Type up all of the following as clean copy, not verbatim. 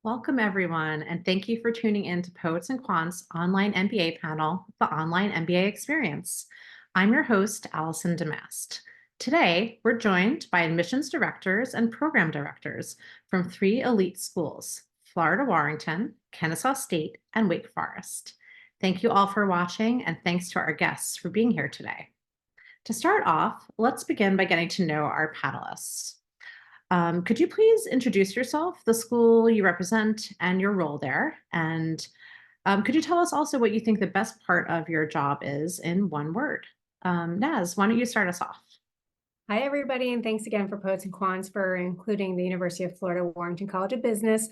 Welcome, everyone, and thank you for tuning in to Poets and Quants Online MBA panel, the Online MBA Experience. I'm your host, Allison Damast. Today, we're joined by admissions directors and program directors from three elite schools, Florida Warrington, Kennesaw State, and Wake Forest. Thank you all for watching, and thanks to our guests for being here today. To start off, let's begin by getting to know our panelists. Could you please introduce yourself, the school you represent, and your role there? And could you tell us also what you think the best part of your job is in one word? Naz, why don't you start us off? Hi, everybody, and thanks again for Poets and Quants for including the University of Florida Warrington College of Business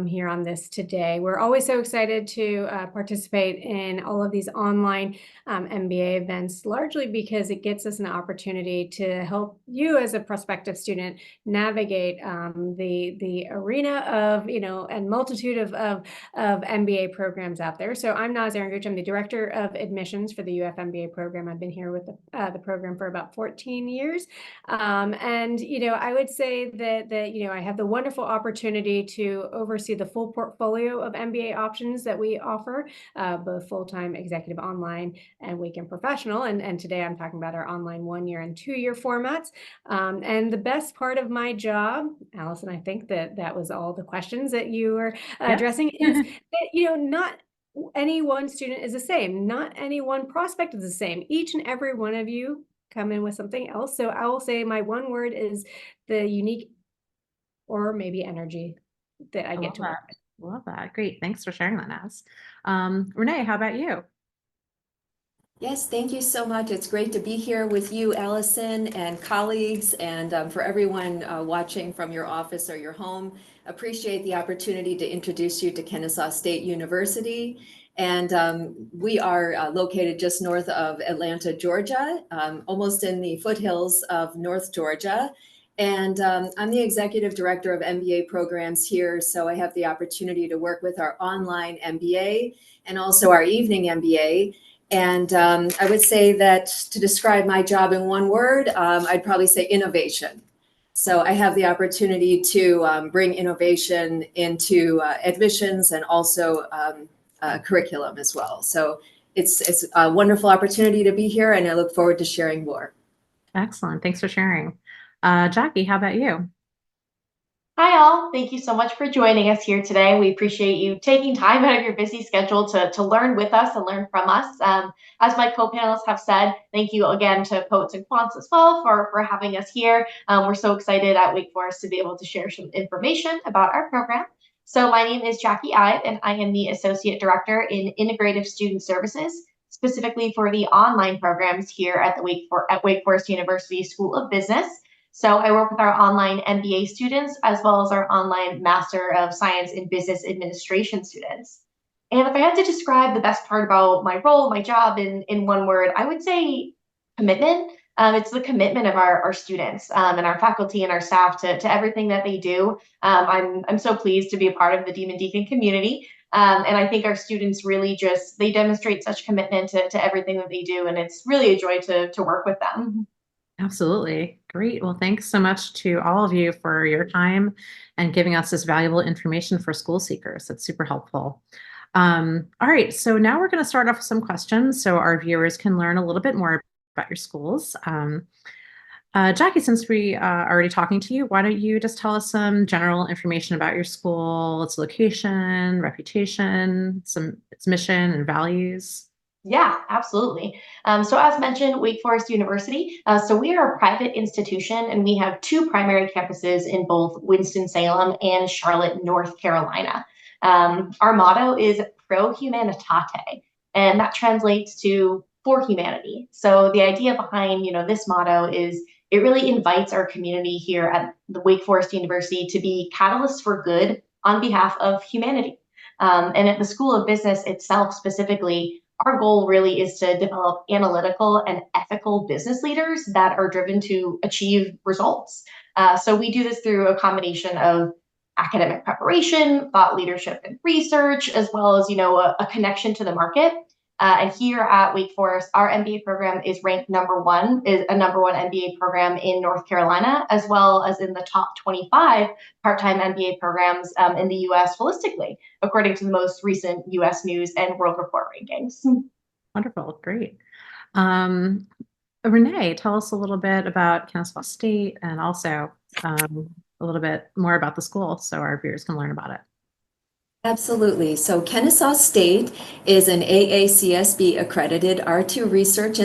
here on this today. We're always so excited to participate in all of these online MBA events, largely because it gets us an opportunity to help you as a prospective student navigate the arena of, and multitude of MBA programs out there. So I'm Naz Aranguch. I'm the Director of Admissions for the UF MBA program. I've been here with the program for about 14 years. I would say that I have the wonderful opportunity to oversee the full portfolio of MBA options that we offer, both full-time, executive, online, and weekend professional. And today I'm talking about our online 1-year and 2-year formats. And the best part of my job, Allison, I think that was all the questions that you were addressing, is that, not any one student is the same. Not any one prospect is the same. Each and every one of you come in with something else. So I will say my one word is the unique, or maybe energy, that I get to work with. Love that. Great. Thanks for sharing that, Naz. Renee, how about you? Yes, thank you so much. It's great to be here with you, Allison, and colleagues, and for everyone watching from your office or your home. Appreciate the opportunity to introduce you to Kennesaw State University. And we are located just north of Atlanta, Georgia, almost in the foothills of North Georgia. And I'm the executive director of MBA programs here, so I have the opportunity to work with our online MBA and also our evening MBA. And I would say that to describe my job in one word, I'd probably say innovation. So I have the opportunity to bring innovation into admissions and also curriculum as well. So it's a wonderful opportunity to be here, and I look forward to sharing more. Excellent. Thanks for sharing. Jackie, how about you? Hi, all. Thank you so much for joining us here today. We appreciate you taking time out of your busy schedule to learn with us and learn from us. As my co-panelists have said, thank you again to Poets and Quants as well for having us here. We're so excited at Wake Forest to be able to share some information about our program. So my name is Jackie Ive, and I am the Associate Director in Integrative Student Services, specifically for the online programs here at Wake Forest University School of Business. So I work with our online MBA students as well as our online Master of Science in Business Administration students. And if I had to describe the best part about my role, my job in one word, I would say commitment. It's the commitment of our students and our faculty and our staff to everything that they do. I'm so pleased to be a part of the Demon Deacon community. And I think our students really they demonstrate such commitment to everything that they do. And it's really a joy to work with them. Absolutely. Great. Well, thanks so much to all of you for your time and giving us this valuable information for school seekers. That's super helpful. All right. So now we're going to start off with some questions so our viewers can learn a little bit more about your schools. Jackie, since we are already talking to you, why don't you just tell us some general information about your school, its location, reputation, its mission and values? Yeah, absolutely. So as mentioned, Wake Forest University. So we are a private institution, and we have 2 primary campuses in both Winston-Salem and Charlotte, North Carolina. Our motto is Pro Humanitate, and that translates to for humanity. So the idea behind, this motto is it really invites our community here at the Wake Forest University to be catalysts for good on behalf of humanity. And at the School of Business itself specifically, our goal really is to develop analytical and ethical business leaders that are driven to achieve results. So we do this through a combination of academic preparation, thought leadership and research, as well as, a connection to the market. And here at Wake Forest, our MBA program is ranked is a number one MBA program in North Carolina, as well as in the top 25 part-time MBA programs in the US holistically, according to the most recent US News and World Report rankings. Wonderful. Great. Renee, tell us a little bit about Kennesaw State and also a little bit more about the school so our viewers can learn about it. Absolutely. So Kennesaw State is an AACSB accredited R2 research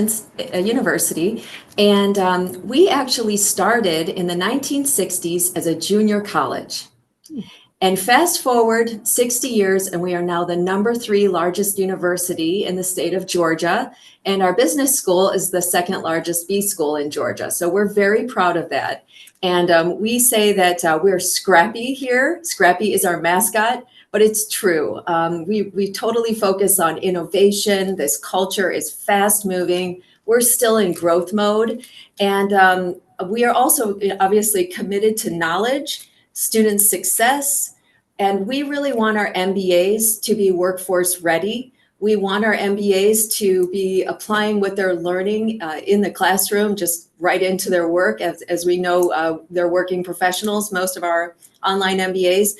university. And we actually started in the 1960s as a junior college. And fast forward 60 years, and we are now the #3 largest university in the state of Georgia. And our business school is the second largest B school in Georgia. So we're very proud of that. And we say that we're scrappy here. Scrappy is our mascot. But it's true. We totally focus on innovation. This culture is fast moving. We're still in growth mode. And we are also obviously committed to knowledge, student success. And we really want our MBAs to be workforce ready. We want our MBAs to be applying what they're learning in the classroom, just right into their work. As we know, they're working professionals, most of our online MBAs.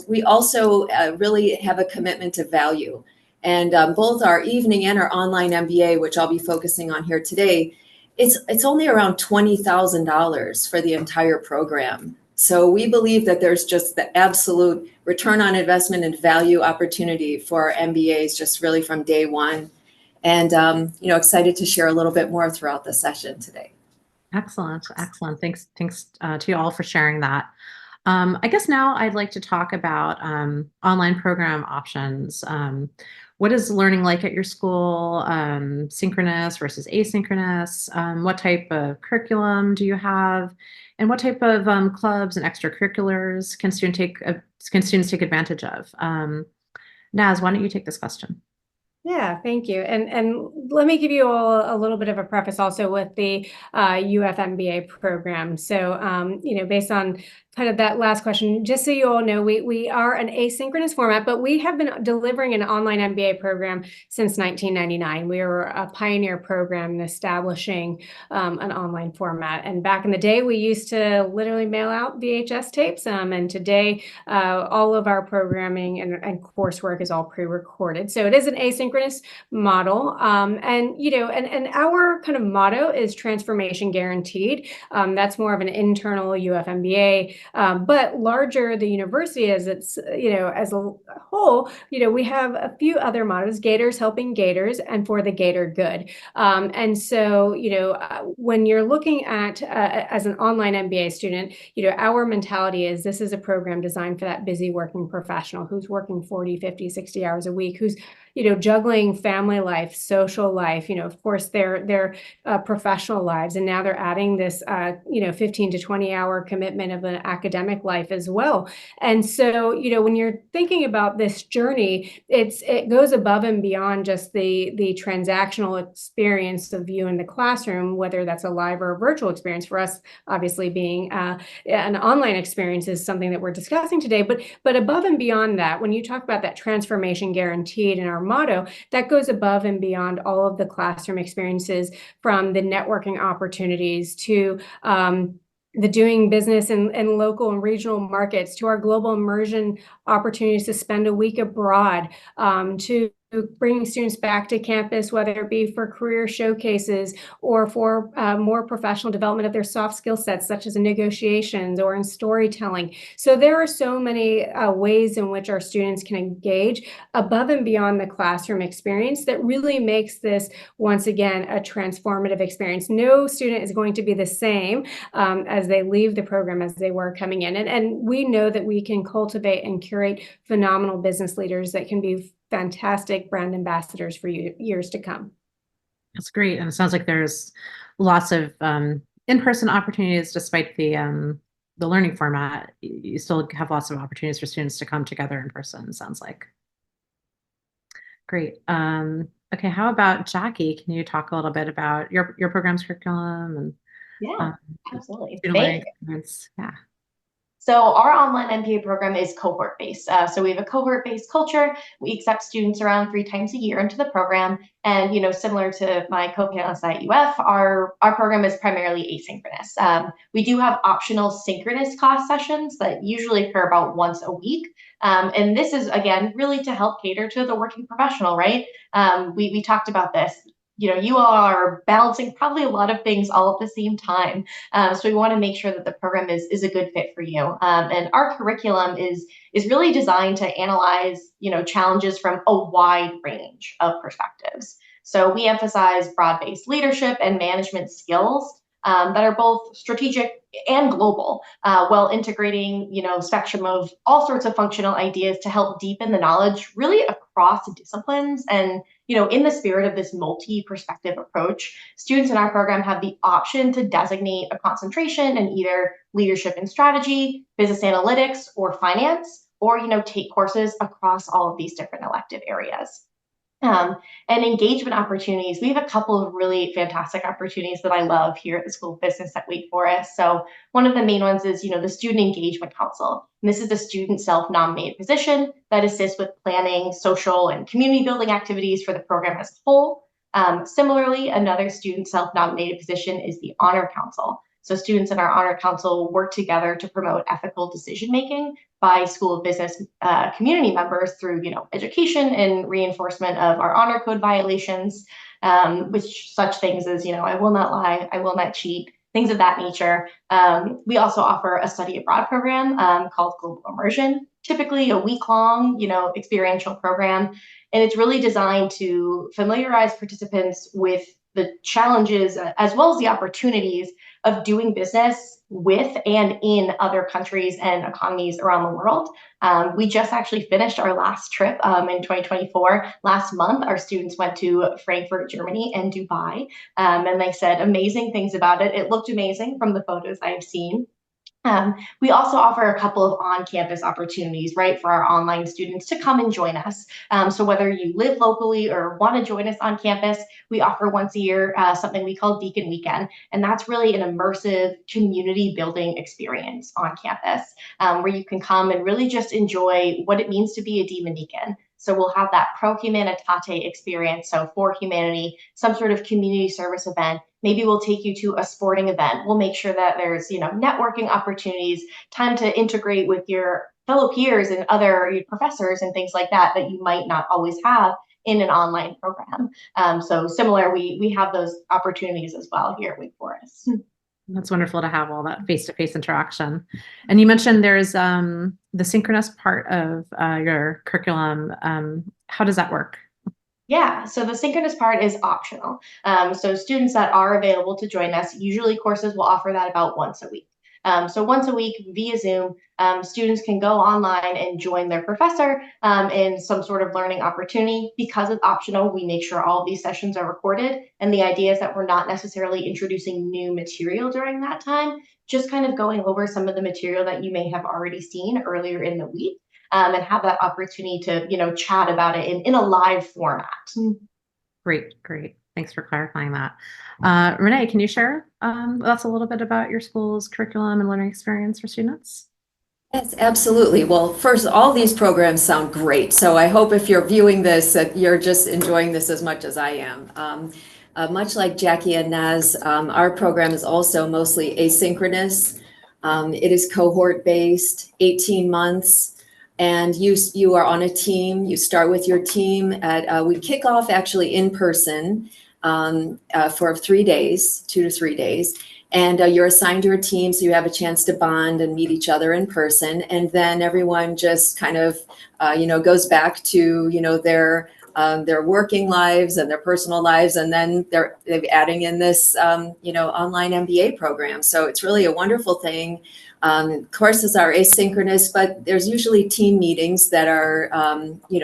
We also really have a commitment to value. And both our evening and our online MBA, which I'll be focusing on here today, it's only around $20,000 for the entire program. So we believe that there's just the absolute return on investment and value opportunity for our MBAs just really from day one. And excited to share a little bit more throughout the session today. Excellent. Excellent. Thanks to you all for sharing that. I guess now I'd like to talk about online program options. What is learning like at your school? Synchronous versus asynchronous? What type of curriculum do you have? And what type of clubs and extracurriculars can students take advantage of? Naz, why don't you take this question? Yeah, thank you. And let me give you all a little bit of a preface also with the UF MBA program. So, based on kind of that last question, just so you all know, we are an asynchronous format, but we have been delivering an online MBA program since 1999. We were a pioneer program in establishing an online format. And back in the day, we used to literally mail out VHS tapes. And today, all of our programming and coursework is all pre-recorded. So it is an asynchronous model. And our kind of motto is transformation guaranteed. That's more of an internal UF MBA. But larger the university as it's, as a whole, we have a few other mottos: Gators helping Gators, and for the Gator good. And so, when you're looking at as an online MBA student, our mentality is this is a program designed for that busy working professional who's working 40, 50, 60 hours a week, who's juggling family life, social life, of course, their professional lives. And now they're adding this, 15 to 20 hour commitment of an academic life as well. And so, when you're thinking about this journey, it goes above and beyond just the transactional experience of you in the classroom, whether that's a live or a virtual experience. For us, obviously being an online experience is something that we're discussing today. But above and beyond that, when you talk about that transformation guaranteed in our motto, that goes above and beyond all of the classroom experiences, from the networking opportunities to the doing business in local and regional markets, to our global immersion opportunities to spend a week abroad, to bringing students back to campus, whether it be for career showcases or for more professional development of their soft skill sets, such as in negotiations or in storytelling. So there are so many ways in which our students can engage above and beyond the classroom experience that really makes this, once again, a transformative experience. No student is going to be the same as they leave the program as they were coming in. And we know that we can cultivate and curate phenomenal business leaders that can be fantastic brand ambassadors for years to come. That's great. And it sounds like there's lots of in-person opportunities despite the learning format. You still have lots of opportunities for students to come together in person, it sounds like. Great. Okay, how about Jackie? Can you talk a little bit about your program's curriculum and Yeah, absolutely. student learning experience? Yeah. So our online MBA program is cohort-based. So we have a cohort-based culture. We accept students around 3 times a year into the program. And, similar to my co-panelists at UF, our program is primarily asynchronous. We do have optional synchronous class sessions that usually occur about once a week. And this is, again, really to help cater to the working professional, right? We talked about this. You all are balancing probably a lot of things all at the same time. So we want to make sure that the program is a good fit for you. And our curriculum is really designed to analyze, challenges from a wide range of perspectives. So we emphasize broad-based leadership and management skills that are both strategic and global, while integrating, spectrum of all sorts of functional ideas to help deepen the knowledge really across disciplines. And, in the spirit of this multi-perspective approach, students in our program have the option to designate a concentration in either leadership and strategy, business analytics, or finance, or, take courses across all of these different elective areas. And engagement opportunities. We have a couple of really fantastic opportunities that I love here at the School of Business at Wake Forest. So one of the main ones is, the Student Engagement Council. And this is the student self-nominated position that assists with planning social and community building activities for the program as a whole. Similarly, another student self-nominated position is the Honor Council. So students in our Honor Council work together to promote ethical decision-making by School of Business community members through, education and reinforcement of our honor code violations, which such things as, I will not lie, I will not cheat, things of that nature. We also offer a study abroad program called Global Immersion, typically a week-long, experiential program. And it's really designed to familiarize participants with the challenges as well as the opportunities of doing business with and in other countries and economies around the world. We just actually finished our last trip in 2024. Last month, our students went to Frankfurt, Germany and Dubai, and they said amazing things about it. It looked amazing from the photos I've seen. We also offer a couple of on-campus opportunities, right, for our online students to come and join us. So whether you live locally or want to join us on campus, we offer once a year something we call Deacon Weekend. And that's really an immersive community building experience on campus where you can come and really just enjoy what it means to be a Demon Deacon. So we'll have that Pro Humanitate experience. So for humanity, some sort of community service event. Maybe we'll take you to a sporting event. We'll make sure that there's, networking opportunities, time to integrate with your fellow peers and other professors and things like that you might not always have in an online program. So similar, we have those opportunities as well here at Wake Forest. That's wonderful to have all that face-to-face interaction. And you mentioned there's the synchronous part of your curriculum. How does that work? Yeah, so the synchronous part is optional. So students that are available to join us, usually courses will offer that about once a week. So once a week via Zoom, students can go online and join their professor in some sort of learning opportunity. Because it's optional, we make sure all of these sessions are recorded. And the idea is that we're not necessarily introducing new material during that time, just kind of going over some of the material that you may have already seen earlier in the week. And have that opportunity to, chat about it in a live format. Great. Thanks for clarifying that. Renee, can you share with us a little bit about your school's curriculum and learning experience for students? Yes, absolutely. Well, first, all these programs sound great. So I hope if you're viewing this, that you're just enjoying this as much as I am. Much like Jackie and Naz, our program is also mostly asynchronous. It is cohort-based, 18 months. And you are on a team. You start with your team we kick off actually in person for 3 days, 2 to 3 days. And you're assigned to a team, so you have a chance to bond and meet each other in person. And then everyone just kind of, goes back to, their working lives and their personal lives. And then they're adding in this, online MBA program. So it's really a wonderful thing. Courses are asynchronous, but there's usually team meetings that are,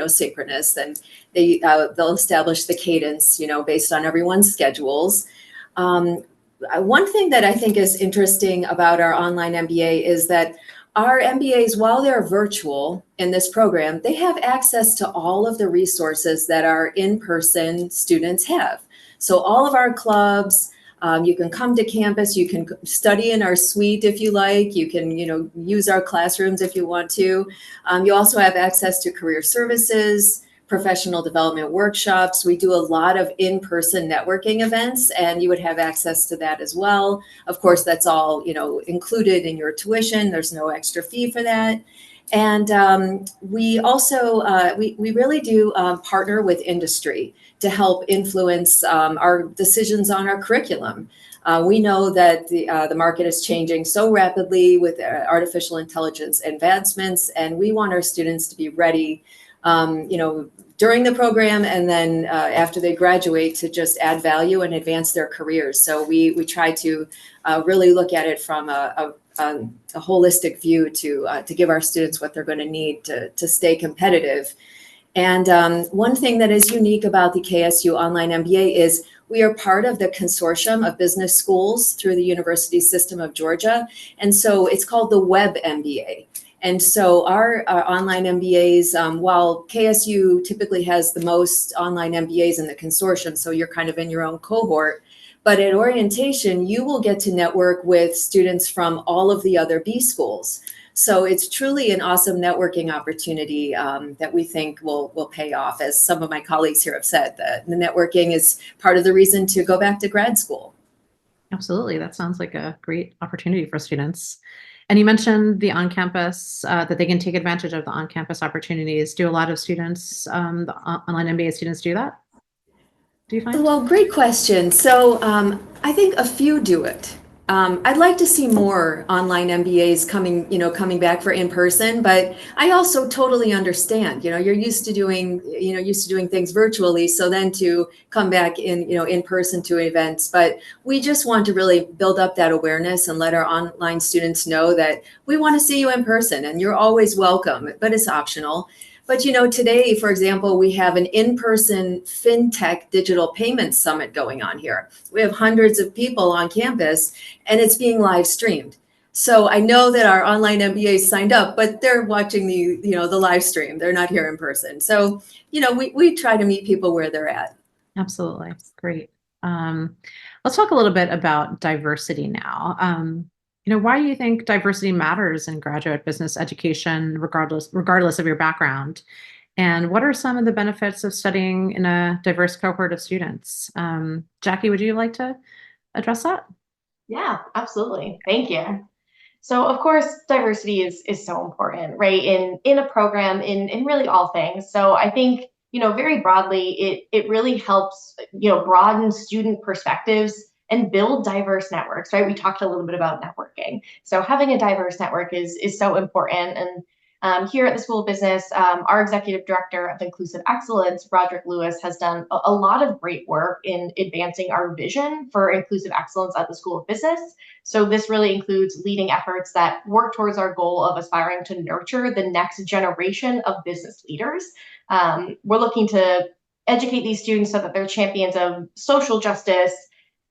synchronous, and they'll establish the cadence, based on everyone's schedules. One thing that I think is interesting about our online MBA is that our MBAs, while they're virtual in this program, they have access to all of the resources that our in-person students have. So all of our clubs, You can come to campus, you can study in our suite if you like, you can, use our classrooms if you want to. You also have access to career services, professional development workshops. We do a lot of in-person networking events, and you would have access to that as well. Of course, that's all, included in your tuition. There's no extra fee for that. And we also, we really do partner with industry to help influence our decisions on our curriculum. We know that the market is changing so rapidly with artificial intelligence advancements, and we want our students to be ready, during the program and then after they graduate to just add value and advance their careers. So we try to really look at it from a holistic view to give our students what they're going to need to stay competitive. And one thing that is unique about the KSU Online MBA is we are part of the consortium of business schools through the University System of Georgia. And so it's called the Web MBA. And so our online MBAs, while KSU typically has the most online MBAs in the consortium, so you're kind of in your own cohort, but at orientation, you will get to network with students from all of the other B schools. So it's truly an awesome networking opportunity that we think will pay off. As some of my colleagues here have said, the networking is part of the reason to go back to grad school. Absolutely. That sounds like a great opportunity for students. And you mentioned the on-campus, that they can take advantage of the on-campus opportunities. Do a lot of students, the online MBA students do that? Do you find? Well, great question. So I think a few do it. I'd like to see more online MBAs coming back for in person, but I also totally understand, you're used to doing things virtually. So then to come back in person to events, but we just want to really build up that awareness and let our online students know that we want to see you in person and you're always welcome, but it's optional. But today, for example, we have an in-person FinTech digital payments summit going on here. We have hundreds of people on campus and it's being live streamed. So I know that our online MBAs signed up, but they're watching the live stream. They're not here in person. So, we try to meet people where they're at. Absolutely. Great. Let's talk a little bit about diversity now. Why do you think diversity matters in graduate business education, regardless of your background? And what are some of the benefits of studying in a diverse cohort of students? Jackie, would you like to address that? Yeah, absolutely. Thank you. So of course, diversity is so important, right? In a program, in really all things. So I think, very broadly, it really helps, broaden student perspectives and build diverse networks, right? We talked a little bit about networking. So having a diverse network is so important. And here at the School of Business, our Executive Director of Inclusive Excellence, Roderick Lewis, has done a lot of great work in advancing our vision for inclusive excellence at the School of Business. So this really includes leading efforts that work towards our goal of aspiring to nurture the next generation of business leaders. We're looking to educate these students so that they're champions of social justice,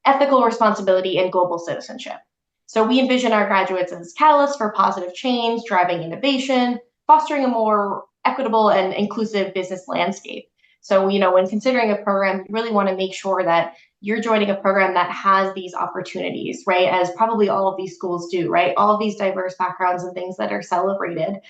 ethical responsibility, and global citizenship. So we envision our graduates as catalysts for positive change, driving innovation, fostering a more equitable and inclusive business landscape. So, when considering a program, you really want to make sure that you're joining a program that has these opportunities, right? As probably all of these schools do, right? All of these diverse backgrounds and things that are celebrated,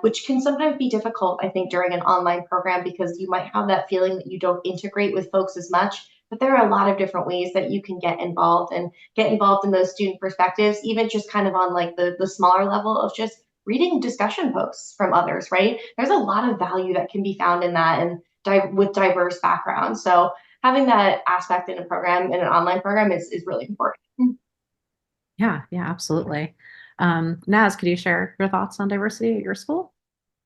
which can sometimes be difficult, I think, during an online program because you might have that feeling that you don't integrate with folks as much. But there are a lot of different ways that you can get involved in those student perspectives, even just kind of on like the smaller level of just reading discussion posts from others, right? There's a lot of value that can be found in that and with diverse backgrounds. So having that aspect in a program, in an online program is really important. Yeah, absolutely. Naz, could you share your thoughts on diversity at your school?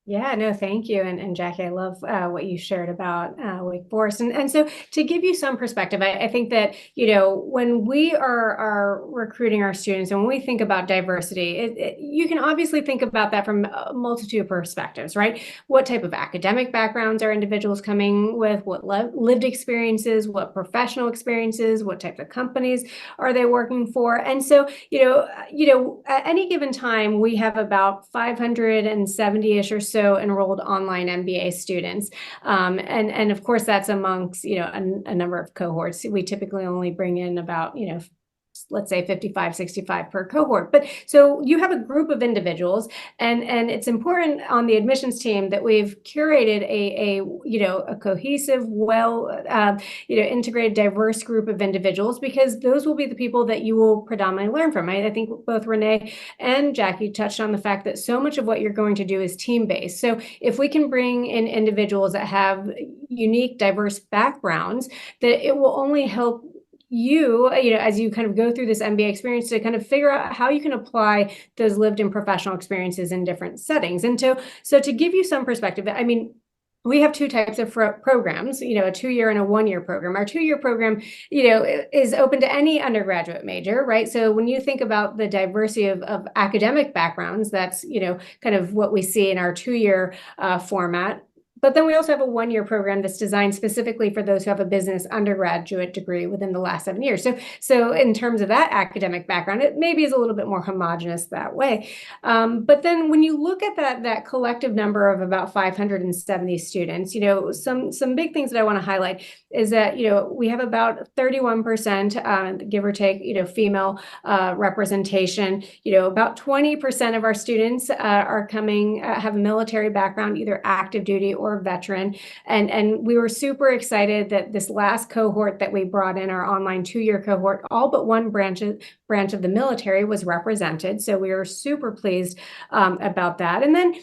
Yeah, no, thank you. And Jackie, I love what you shared about Wake Forest. And so to give you some perspective, I think that, when we are recruiting our students and when we think about diversity, you can obviously think about that from a multitude of perspectives, right? What type of academic backgrounds are individuals coming with? What lived experiences, what professional experiences, what type of companies are they working for? And so, at any given time, we have about 570-ish or so enrolled online MBA students. And of course, that's amongst, a number of cohorts. We typically only bring in about, let's say 55, 65 per cohort. But so you have a group of individuals, and it's important on the admissions team that we've curated a cohesive, integrated, diverse group of individuals, because those will be the people that you will predominantly learn from. I think both Renee and Jackie touched on the fact that so much of what you're going to do is team-based. So if we can bring in individuals that have unique, diverse backgrounds, that it will only help you, as you kind of go through this MBA experience, to kind of figure out how you can apply those lived and professional experiences in different settings. And so to give you some perspective, I mean, we have two types of programs, a 2-year and a 1-year program. Our 2-year program, is open to any undergraduate major, right? So when you think about the diversity of academic backgrounds, that's, kind of what we see in our 2-year format. But then we also have a 1-year program that's designed specifically for those who have a business undergraduate degree within the last 7 years. So in terms of that academic background, it maybe is a little bit more homogenous that way. But then when you look at that collective number of about 570 students, some big things that I want to highlight is that, we have about 31%, give or take, female representation. About 20% of our students are coming, have a military background, either active duty or veteran. And we were super excited that this last cohort that we brought in, our online 2-year cohort, all but one branch of the military was represented. So we were super pleased about that. And then,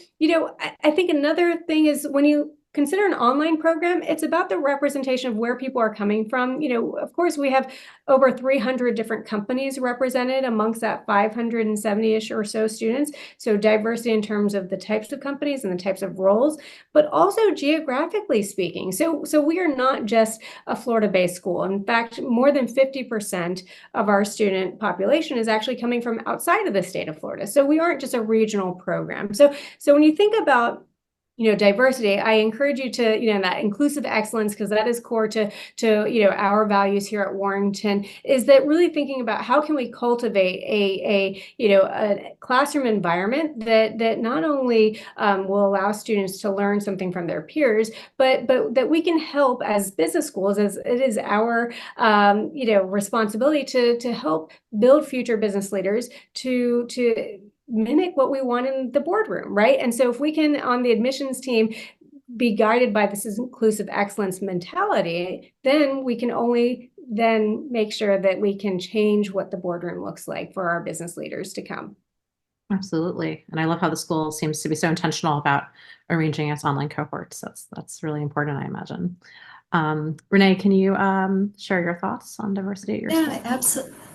I think another thing is, when you consider an online program, it's about the representation of where people are coming from. Of course, we have over 300 different companies represented amongst that 570-ish or so students. So diversity in terms of the types of companies and the types of roles, but also geographically speaking. So we are not just a Florida-based school. In fact, more than 50% of our student population is actually coming from outside of the state of Florida. So we aren't just a regional program. So when you think about diversity, I encourage you to, that inclusive excellence, because that is core to our values here at Warrington, is that really thinking about how can we cultivate a classroom environment that not only will allow students to learn something from their peers, but that we can help as business schools, as it is our responsibility to help build future business leaders to mimic what we want in the boardroom, right? And so if we can, on the admissions team, be guided by this inclusive excellence mentality, then we can only then make sure that we can change what the boardroom looks like for our business leaders to come. Absolutely. And I love how the school seems to be so intentional about arranging its online cohorts. That's really important, I imagine. Renee, can you share your thoughts on diversity at your school? Yeah,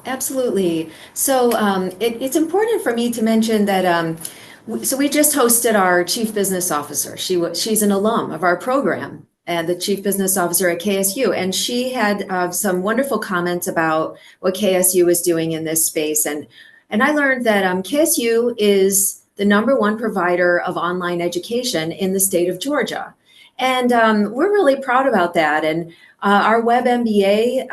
absolutely. So it's important for me to mention that so we just hosted our chief business officer. She's an alum of our program, and the chief business officer at KSU, and she had some wonderful comments about what KSU is doing in this space. And I learned that KSU is the #1 provider of online education in the state of Georgia. And we're really proud about that. And our Web MBA,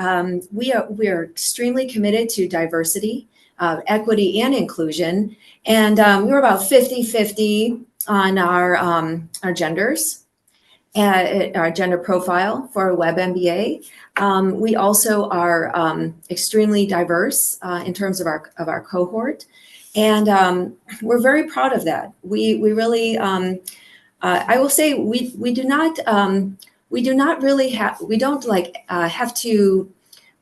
we are extremely committed to diversity, equity, and inclusion. And we were about 50-50 on our genders, our gender profile for our Web MBA. We also are extremely diverse in terms of our cohort. And we're very proud of that. We really, I will say we don't have to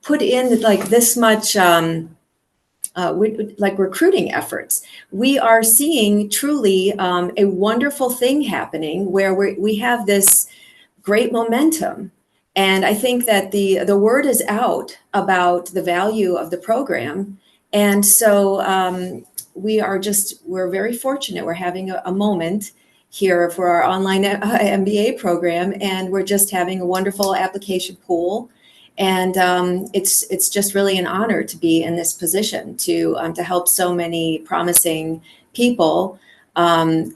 put in like this much like recruiting efforts. We are seeing truly a wonderful thing happening where we have this great momentum. And I think that the word is out about the value of the program. And so we're very fortunate. We're having a moment here for our online MBA program, and we're just having a wonderful application pool. And it's just really an honor to be in this position to help so many promising people, and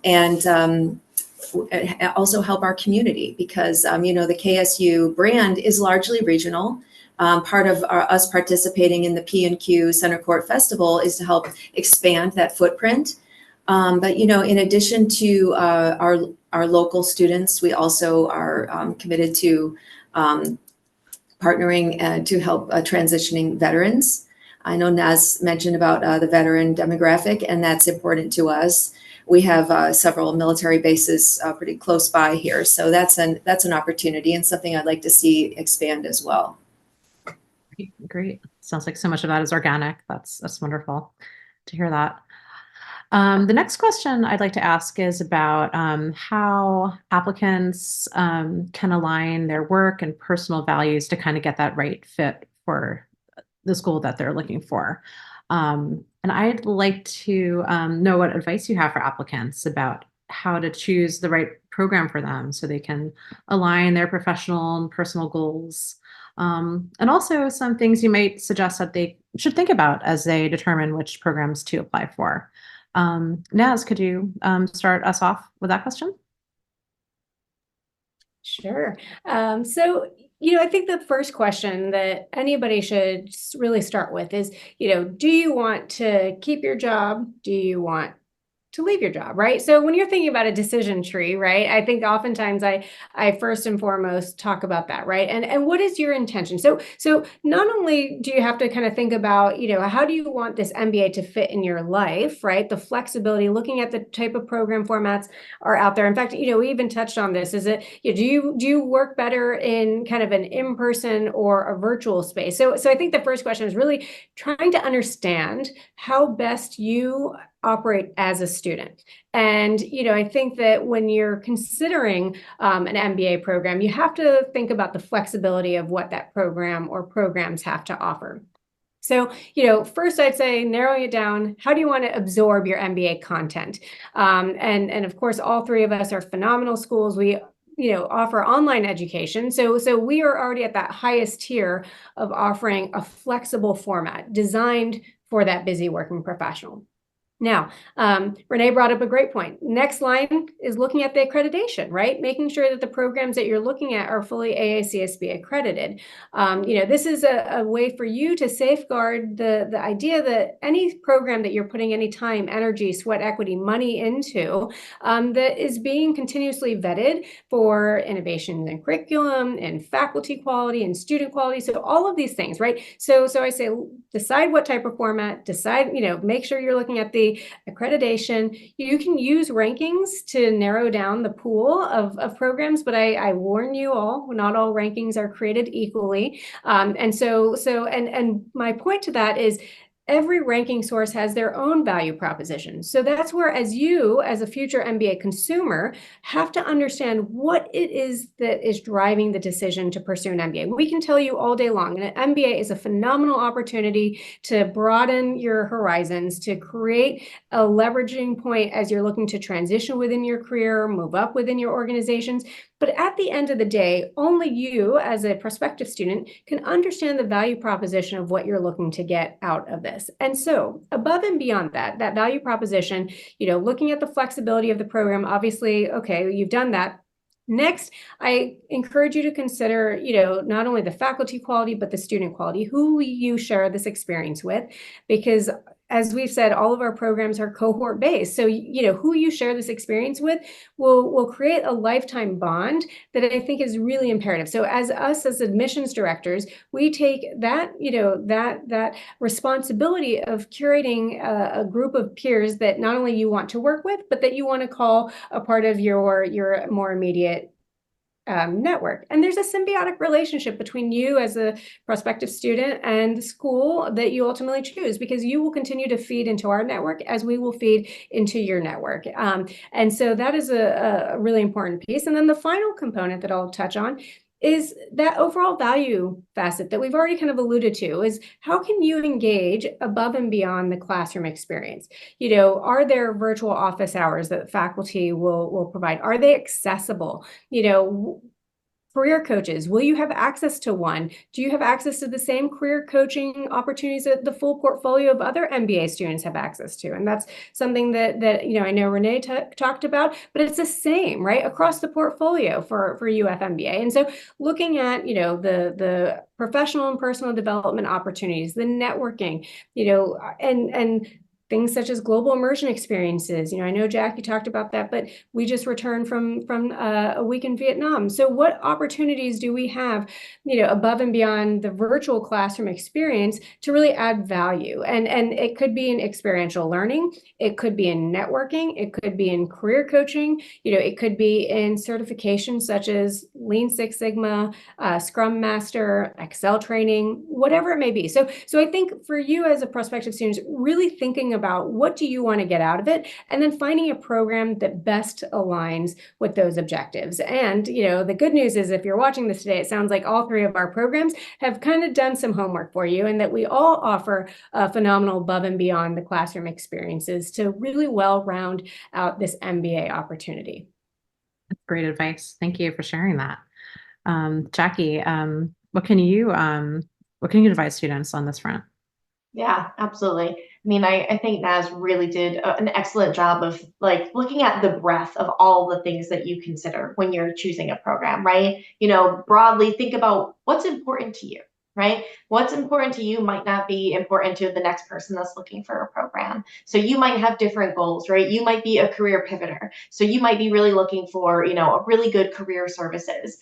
also help our community, because the KSU brand is largely regional. Part of us participating in the P&Q Center Court Festival is to help expand that footprint. But, you know, in addition to our local students, we also are committed to partnering to help transitioning veterans. I know Naz mentioned about the veteran demographic, and that's important to us. We have several military bases pretty close by here, so that's an opportunity and something I'd like to see expand as well. Great. Sounds like so much of that is organic. That's wonderful to hear that. The next question I'd like to ask is about how applicants can align their work and personal values to kind of get that right fit for the school that they're looking for. And I'd like to know what advice you have for applicants about how to choose the right program for them so they can align their professional and personal goals. And also some things you might suggest that they should think about as they determine which programs to apply for. Naz, could you start us off with that question? Sure. So, I think the first question that anybody should really start with is, do you want to keep your job? Do you want to leave your job, right? So when you're thinking about a decision tree, right, I think oftentimes I first and foremost talk about that, right? And what is your intention? So not only do you have to kind of think about, how do you want this MBA to fit in your life, right? The flexibility, looking at the type of program formats are out there. In fact, we even touched on this. Is it, do you work better in kind of an in-person or a virtual space? So I think the first question is really trying to understand how best you operate as a student. And, I think that when you're considering an MBA program, you have to think about the flexibility of what that program or programs have to offer. So, first I'd say narrowing it down, how do you want to absorb your MBA content? And of course, all three of us are phenomenal schools. We offer online education. So we are already at that highest tier of offering a flexible format designed for that busy working professional. Now, Renee brought up a great point. Next line is looking at the accreditation, right? Making sure that the programs that you're looking at are fully AACSB accredited. This is a way for you to safeguard the idea that any program that you're putting any time, energy, sweat equity, money into, that is being continuously vetted for innovation in curriculum and faculty quality and student quality. So all of these things, right? So I say, decide what type of format, decide, make sure you're looking at the accreditation. You can use rankings to narrow down the pool of programs, but I warn you all, not all rankings are created equally. And my point to that is every ranking source has their own value proposition. So that's where, as a future MBA consumer, have to understand what it is that is driving the decision to pursue an MBA. We can tell you all day long, and an MBA is a phenomenal opportunity to broaden your horizons, to create a leveraging point as you're looking to transition within your career, move up within your organizations. But at the end of the day, only you as a prospective student can understand the value proposition of what you're looking to get out of this. And so above and beyond that value proposition, looking at the flexibility of the program, obviously, okay, you've done that. Next, I encourage you to consider, not only the faculty quality, but the student quality. Who will you share this experience with? Because as we've said, all of our programs are cohort based. So, who you share this experience with will create a lifetime bond that I think is really imperative. So as admissions directors, we take that, that responsibility of curating a group of peers that not only you want to work with, but that you want to call a part of your more immediate network. And there's a symbiotic relationship between you as a prospective student and the school that you ultimately choose, because you will continue to feed into our network as we will feed into your network. And so that is a really important piece. And then the final component that I'll touch on is that overall value facet that we've already kind of alluded to, is how can you engage above and beyond the classroom experience? Are there virtual office hours that faculty will provide? Are they accessible? Career coaches, will you have access to one? Do you have access to the same career coaching opportunities that the full portfolio of other MBA students have access to? And that's something that I know Renee talked about, but it's the same, right, across the portfolio for UF MBA. And so looking at, the professional and personal development opportunities, the networking, and things such as global immersion experiences. I know Jackie talked about that, but we just returned from a week in Vietnam. So what opportunities do we have, above and beyond the virtual classroom experience to really add value? And it could be in experiential learning, it could be in networking, it could be in career coaching, it could be in certifications such as Lean Six Sigma, Scrum Master, Excel training, whatever it may be. So I think for you as a prospective student, really thinking about what do you want to get out of it, and then finding a program that best aligns with those objectives. And, the good news is if you're watching this today, it sounds like all three of our programs have kind of done some homework for you, and that we all offer phenomenal above and beyond the classroom experiences to really well round out this MBA opportunity. That's great advice. Thank you for sharing that. Jackie, what can you advise students on this front? Yeah, absolutely. I mean, I think Naz really did an excellent job of looking at the breadth of all the things that you consider when you're choosing a program, right? Broadly think about what's important to you, right? What's important to you might not be important to the next person that's looking for a program. So you might have different goals, right? You might be a career pivoter. So you might be really looking for, a really good career services.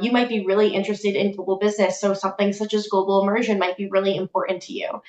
You might be really interested in global business. So something such as global immersion might be really important to you.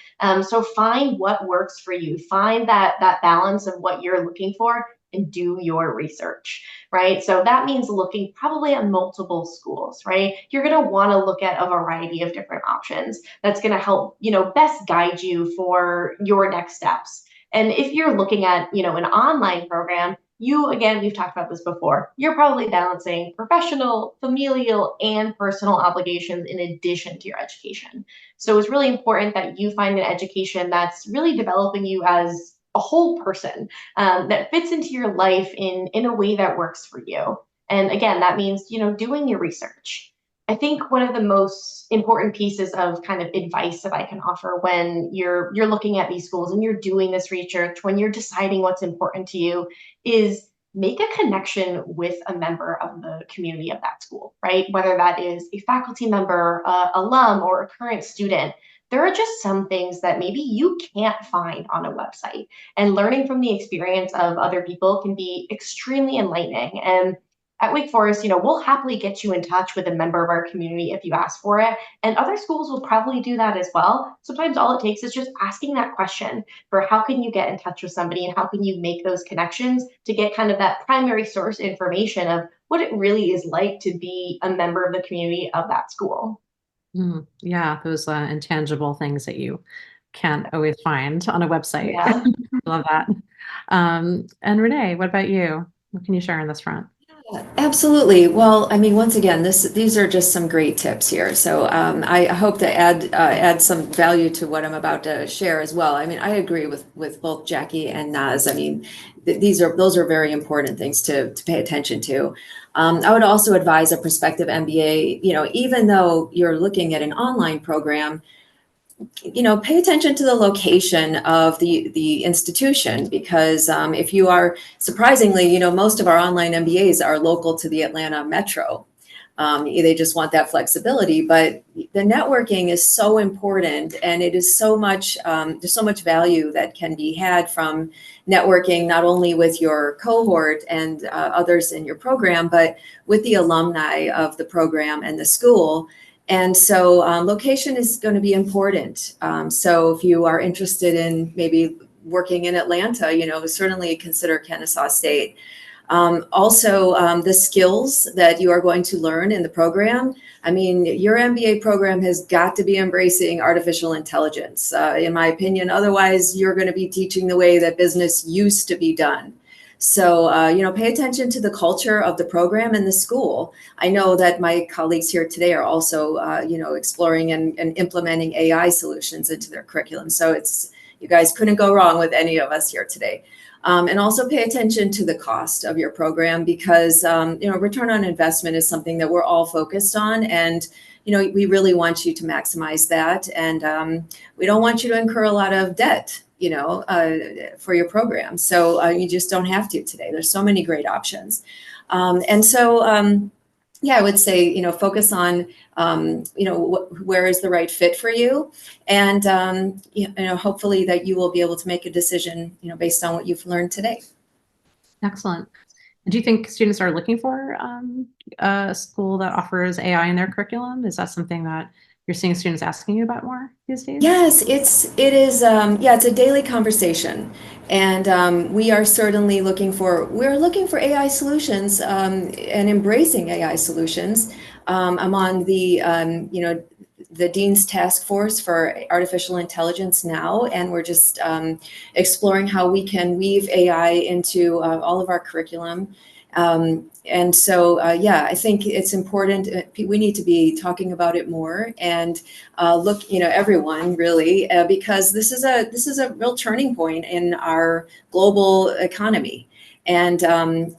So find what works for you. Find that balance of what you're looking for and do your research, right? So that means looking probably at multiple schools, right? You're going to want to look at a variety of different options. That's going to help, best guide you for your next steps. And if you're looking at, an online program, again, we've talked about this before, you're probably balancing professional, familial, and personal obligations in addition to your education. So it's really important that you find an education that's really developing you as a whole person, that fits into your life in a way that works for you. And again, that means, doing your research. I think one of the most important pieces of kind of advice that I can offer when you're looking at these schools and you're doing this research, when you're deciding what's important to you, is make a connection with a member of the community of that school, right? Whether that is a faculty member, alum, or a current student. There are just some things that maybe you can't find on a website, and learning from the experience of other people can be extremely enlightening. And at Wake Forest, we'll happily get you in touch with a member of our community if you ask for it. And other schools will probably do that as well. Sometimes all it takes is just asking that question for how can you get in touch with somebody and how can you make those connections to get kind of that primary source information of what it really is like to be a member of the community of that school. Yeah, those intangible things that you can't always find on a website. Yeah. I love that. And Renee, what about you? What can you share on this front? Absolutely. Well, I mean, once again, these are just some great tips here. So I hope to add some value to what I'm about to share as well. I mean, I agree with both Jackie and Naz. I mean, those are very important things to pay attention to. I would also advise a prospective MBA, even though you're looking at an online program, pay attention to the location of the institution, because if you are, surprisingly, most of our online MBAs are local to the Atlanta metro. They just want that flexibility, but the networking is so important, and it is so much, there's so much value that can be had from networking, not only with your cohort and others in your program, but with the alumni of the program and the school. And so location is going to be important. So if you are interested in maybe working in Atlanta, certainly consider Kennesaw State. Also, the skills that you are going to learn in the program. I mean, your MBA program has got to be embracing artificial intelligence, in my opinion. Otherwise, you're going to be teaching the way that business used to be done. So, pay attention to the culture of the program and the school. I know that my colleagues here today are also, exploring and implementing AI solutions into their curriculum. So you guys couldn't go wrong with any of us here today. And also pay attention to the cost of your program, because, return on investment is something that we're all focused on. And, we really want you to maximize that. And we don't want you to incur a lot of debt, for your program. So you just don't have to today. There's so many great options. And so yeah, I would say, focus on, where is the right fit for you, and hopefully that you will be able to make a decision, based on what you've learned today. Excellent. Do you think students are looking for a school that offers AI in their curriculum? Is that something that you're seeing students asking you about more these days? Yes, it is. Yeah, it's a daily conversation, and we're looking for AI solutions, and embracing AI solutions. I'm on the Dean's Task Force for Artificial Intelligence now, and we're just exploring how we can weave AI into all of our curriculum. And so, yeah, I think it's important. We need to be talking about it more, and everyone really, because this is a real turning point in our global economy. And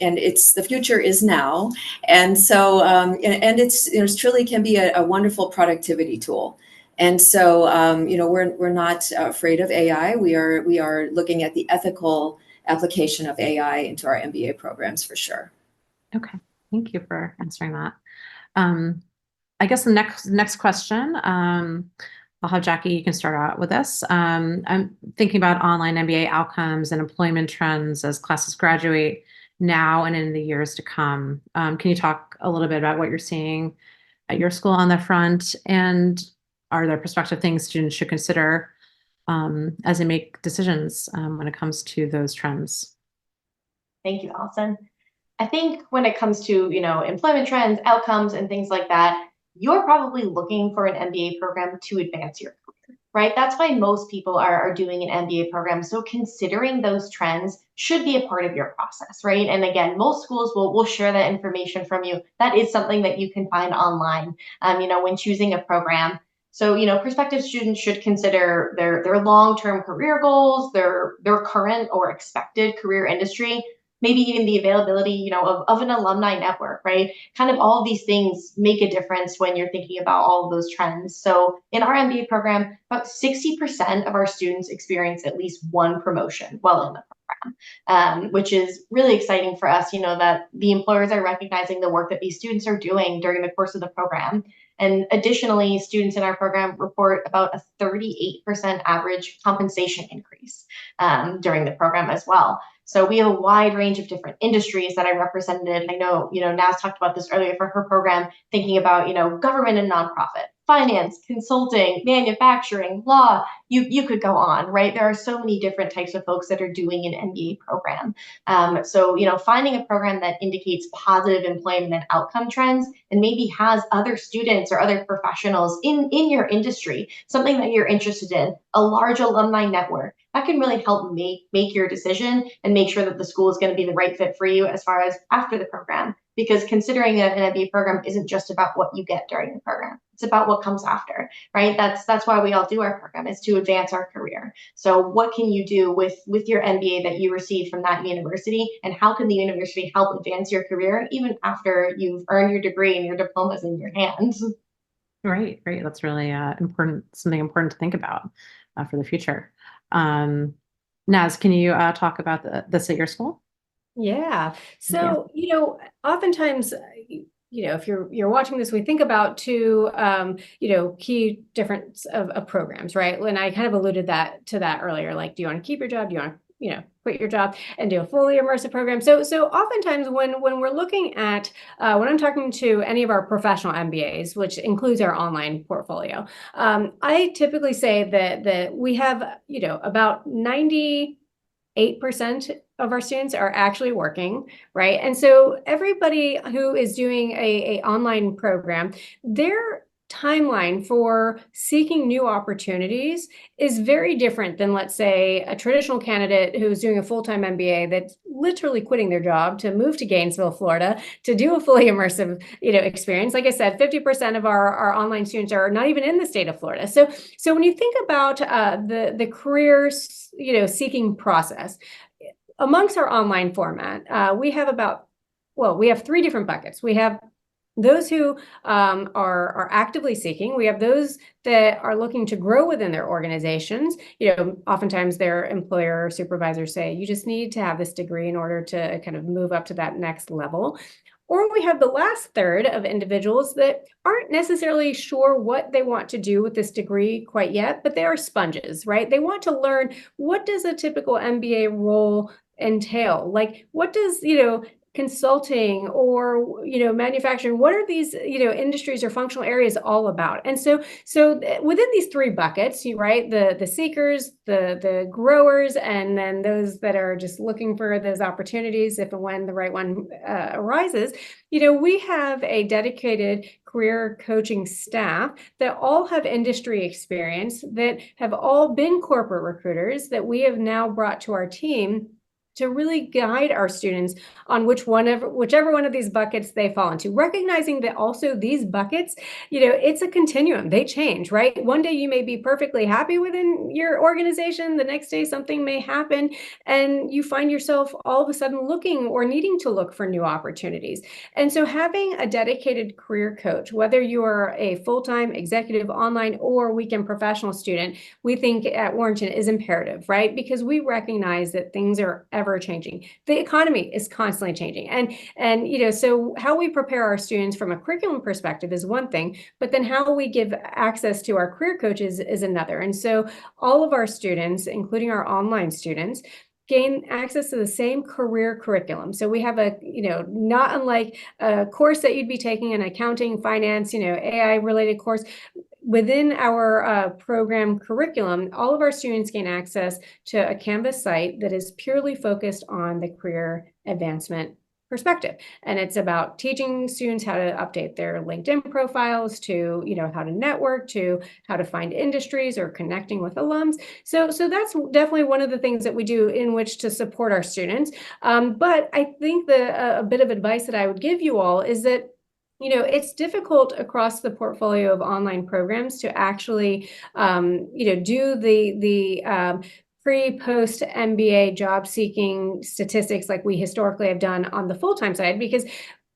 it's the future is now, and so and it truly can be a wonderful productivity tool. And so we're not afraid of AI. We are looking at the ethical application of AI into our MBA programs for sure. Okay, thank you for answering that. I guess the next question, I'll have Jackie, you can start out with this. I'm thinking about online MBA outcomes and employment trends as classes graduate now and in the years to come. Can you talk a little bit about what you're seeing at your school on that front? And are there prospective things students should consider as they make decisions when it comes to those trends? Thank you, Allison. I think when it comes to, employment trends, outcomes, and things like that, you're probably looking for an MBA program to advance your career, right? That's why most people are doing an MBA program. So considering those trends should be a part of your process, right? And again, most schools will share that information from you. That is something that you can find online, when choosing a program. So, prospective students should consider their long-term career goals, their current or expected career industry, maybe even the availability, of an alumni network, right? Kind of all of these things make a difference when you're thinking about all of those trends. So in our MBA program, about 60% of our students experience at least one promotion while in the program, which is really exciting for us, that the employers are recognizing the work that these students are doing during the course of the program. And additionally, students in our program report about a 38% average compensation increase during the program as well. So we have a wide range of different industries that I represented. I know, Naz talked about this earlier for her program, thinking about, government and nonprofit, finance, consulting, manufacturing, law. You could go on, right? There are so many different types of folks that are doing an MBA program. So, finding a program that indicates positive employment and outcome trends and maybe has other students or other professionals in your industry, something that you're interested in, a large alumni network, that can really help make your decision and make sure that the school is going to be the right fit for you as far as after the program. Because considering an MBA program isn't just about what you get during the program. It's about what comes after, right? That's why we all do our program, is to advance our career. So what can you do with your MBA that you received from that university? And how can the university help advance your career even after you've earned your degree and your diploma's in your hands? Right. That's really important, something important to think about for the future. Naz, can you talk about this at your school? Yeah. So, oftentimes, if you're watching this, we think about two, key difference of programs, right? And I kind of alluded to that earlier. Like, do you want to keep your job? Do you want to, quit your job and do a fully immersive program? So oftentimes when we're looking at, when I'm talking to any of our professional MBAs, which includes our online portfolio, I typically say that we have, about 98% of our students are actually working, right? And so everybody who is doing a online program, their timeline for seeking new opportunities is very different than, let's say, a traditional candidate who's doing a full-time MBA that's literally quitting their job to move to Gainesville, Florida, to do a fully immersive, experience. Like I said, 50% of our online students are not even in the state of Florida. So when you think about the careers, seeking process, amongst our online format, we have three different buckets. We have those who are actively seeking. We have those that are looking to grow within their organizations. Oftentimes their employer or supervisors say, you just need to have this degree in order to kind of move up to that next level. Or we have the last third of individuals that aren't necessarily sure what they want to do with this degree quite yet, but they are sponges, right? They want to learn, what does a typical MBA role entail? Like, what does, consulting or manufacturing, what are these industries or functional areas all about? And so within these three buckets, right, the seekers, the growers, and then those that are just looking for those opportunities if and when the right one arises, we have a dedicated career coaching staff that all have industry experience, that have all been corporate recruiters, that we have now brought to our team to really guide our students on whichever one of these buckets they fall into, recognizing that also these buckets, it's a continuum. They change, right? One day you may be perfectly happy within your organization. The next day something may happen and you find yourself all of a sudden looking or needing to look for new opportunities. And so having a dedicated career coach, whether you are a full-time executive online or weekend professional student, we think at Warrington is imperative, right? Because we recognize that things are ever changing. The economy is constantly changing. And so how we prepare our students from a curriculum perspective is one thing, but then how we give access to our career coaches is another. And so all of our students, including our online students, gain access to the same career curriculum. So we have a, not unlike a course that you'd be taking in accounting, finance, AI related course. Within our program curriculum, all of our students gain access to a Canvas site that is purely focused on the career advancement perspective. And it's about teaching students how to update their LinkedIn profiles, to, how to network, to how to find industries or connecting with alums. So that's definitely one of the things that we do in which to support our students. But I think a bit of advice that I would give you all is that it's difficult across the portfolio of online programs to actually, do the pre-post MBA job seeking statistics like we historically have done on the full-time side, because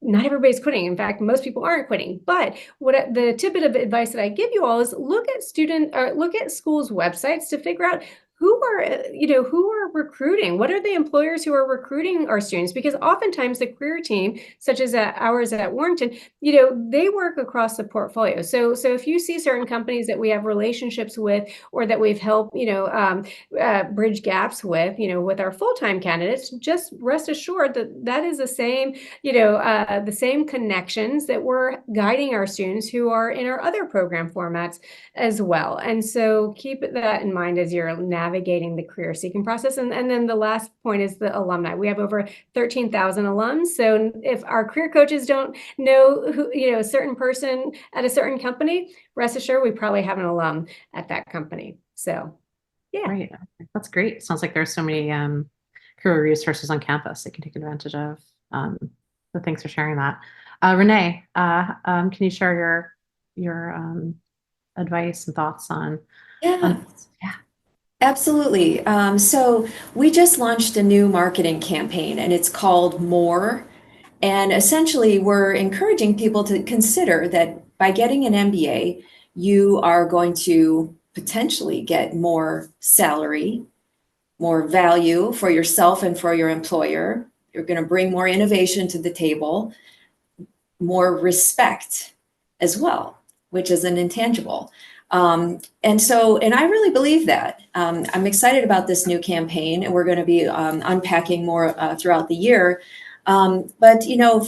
not everybody's quitting. In fact, most people aren't quitting. But the tidbit of advice that I give you all is look at schools' websites to figure out who are recruiting? What are the employers who are recruiting our students? Because oftentimes the career team, such as ours at Warrington, they work across the portfolio. So if you see certain companies that we have relationships with, or that we've helped, bridge gaps with our full-time candidates, just rest assured that is the same, the same connections that we're guiding our students who are in our other program formats as well. And so keep that in mind as you're navigating the career seeking process. And then the last point is the alumni. We have over 13,000 alums. So if our career coaches don't know who, a certain person at a certain company, rest assured we probably have an alum at that company. So yeah. Great. That's great. Sounds like there's so many career resources on campus that you can take advantage of. So thanks for sharing that. Renee, can you share your advice and thoughts on? Yeah. Absolutely. So we just launched a new marketing campaign, and it's called More. And essentially, we're encouraging people to consider that by getting an MBA, you are going to potentially get more salary, more value for yourself and for your employer. You're going to bring more innovation to the table, more respect as well, which is an intangible. And I really believe that. I'm excited about this new campaign, and we're going to be unpacking more throughout the year. But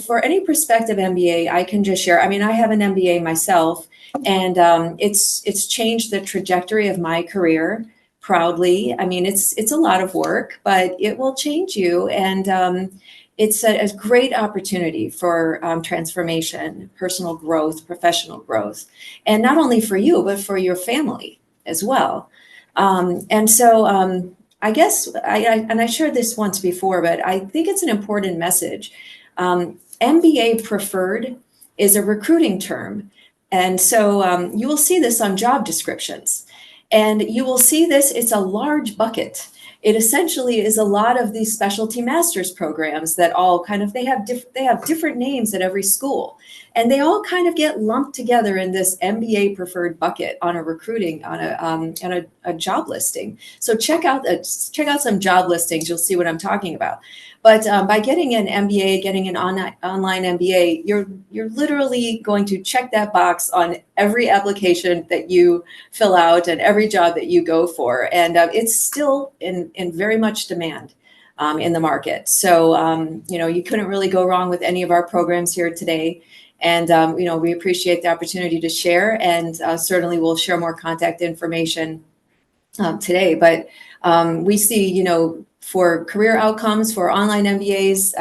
for any prospective MBA, I can just share. I mean, I have an MBA myself, and it's changed the trajectory of my career proudly. I mean, it's a lot of work, but it will change you, and it's a great opportunity for transformation, personal growth, professional growth, and not only for you, but for your family as well. I guess I shared this once before, but I think it's an important message. MBA preferred is a recruiting term. And so you will see this on job descriptions. And you will see this, it's a large bucket. It essentially is a lot of these specialty master's programs that all kind of, they have different names at every school. And they all kind of get lumped together in this MBA preferred bucket on a recruiting, on a job listing. So check out some job listings, you'll see what I'm talking about. But by getting an MBA, getting an online MBA, you're literally going to check that box on every application that you fill out and every job that you go for. And it's still in very much demand in the market. So, you couldn't really go wrong with any of our programs here today. And, we appreciate the opportunity to share, and certainly we'll share more contact information today. But we see, for career outcomes for online MBAs,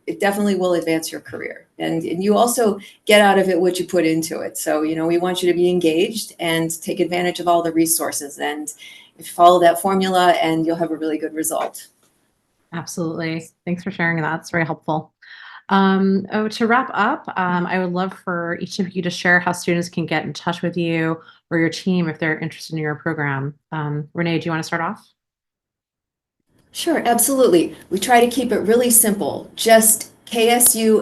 it definitely will advance your career. And you also get out of it what you put into it. So, we want you to be engaged and take advantage of all the resources, and follow that formula and you'll have a really good result. Absolutely. Thanks for sharing that. It's very helpful. To wrap up, I would love for each of you to share how students can get in touch with you or your team if they're interested in your program. Renee, do you want to start off? Sure, absolutely. We try to keep it really simple, just ksumba.com.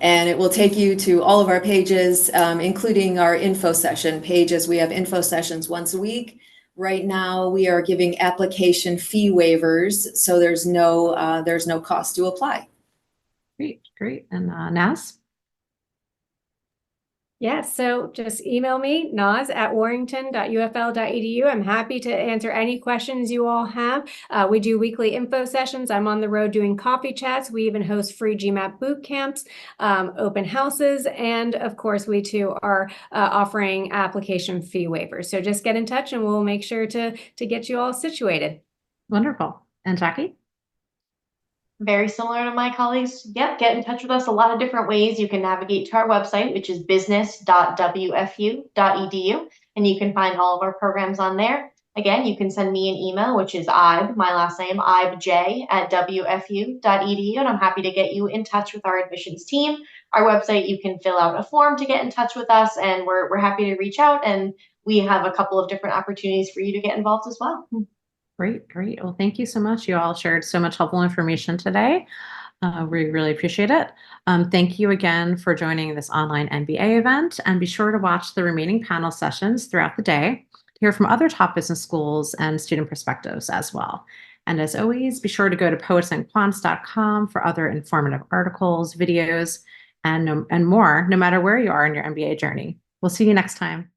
And it will take you to all of our pages, including our info session pages. We have info sessions once a week. Right now, we are giving application fee waivers, so there's no cost to apply. Great. And Naz? Yes, so just email me, naz@warrington.ufl.edu. I'm happy to answer any questions you all have. We do weekly info sessions. I'm on the road doing coffee chats. We even host free GMAT boot camps, open houses, and of course, we too are offering application fee waivers. So just get in touch and we'll make sure to get you all situated. Wonderful. And Jackie? Very similar to my colleagues. Yep, get in touch with us a lot of different ways. You can navigate to our website, which is business.wfu.edu, and you can find all of our programs on there. Again, you can send me an email, which is Ibe, my last name, ibej@wfu.edu, and I'm happy to get you in touch with our admissions team. Our website, you can fill out a form to get in touch with us, and we're happy to reach out, and we have a couple of different opportunities for you to get involved as well. Great. Well, thank you so much. You all shared so much helpful information today. We really appreciate it. Thank you again for joining this online MBA event, and be sure to watch the remaining panel sessions throughout the day to hear from other top business schools and student perspectives as well. And as always, be sure to go to poetsandquants.com for other informative articles, videos, and more, no matter where you are in your MBA journey. We'll see you next time.